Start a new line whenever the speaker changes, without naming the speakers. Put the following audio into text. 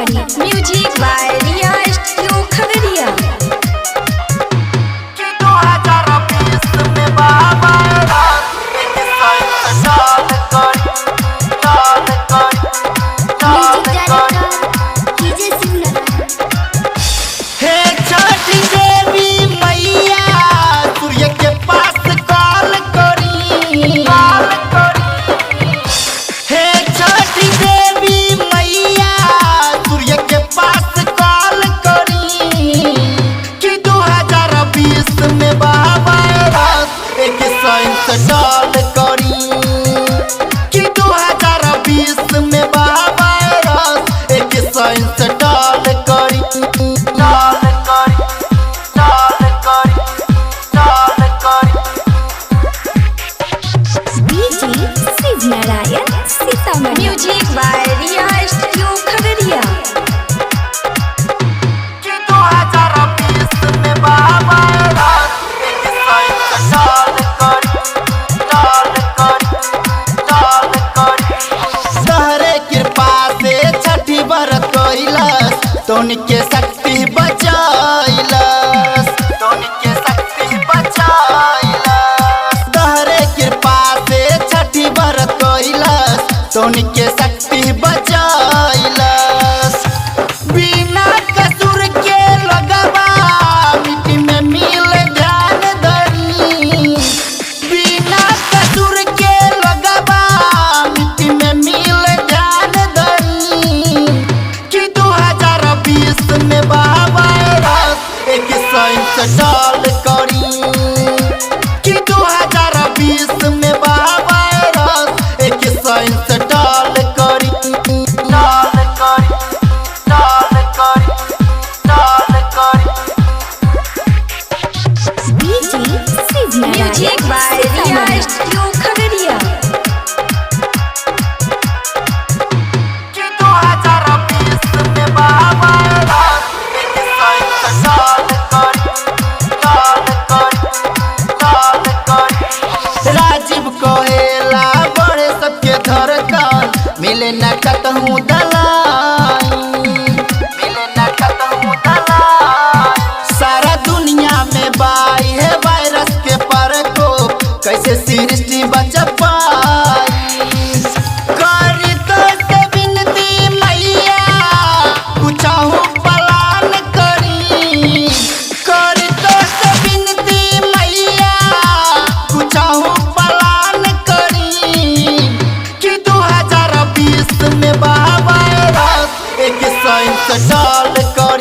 Sitamarhi. Music by Riya studio Khagaria.
2020 में बाबा एक साल हे छठी देवी मैया सूर्य के पास कॉल करी हे छठी देवी मैया सूर्य के पास कॉल करी कि 2020 में बाबा एक साल करी कि 2020 में बाबा एक साल करी
Singer-Rajeev Sitamarhi. Music by Riya studio Khagaria.
2020 में बाबा एक साल तहरे कृपा से छठी बरत कइलस तोनी के शक्ति बचाइलस तहरे कृपा से छठी बरत कइलस तोनी के शक्ति बचाइलस बिना कसूर के लगवा मिट्टी में मिल ध्यान धरी बिना कसूर के लगवा मिट्टी में मिल ध्यान धरी कि 2020 में बाबा एक साल करी कि 2020 में बाबा एक साल करी
music by Riya studio Khagaria.
2020 में बाबा एक साल राजीव कहेला बड़े सबके धड़कन मिले न कतहूँ सारा दुनिया में बाई है वायरस के प्रकोप कैसे सृष्टि बच पाई करी तो से विनती मैया कुछहु पलान करी करी तो से विनती मैया कुछहु पलान करी कि 2020 में बाबा एक साल करी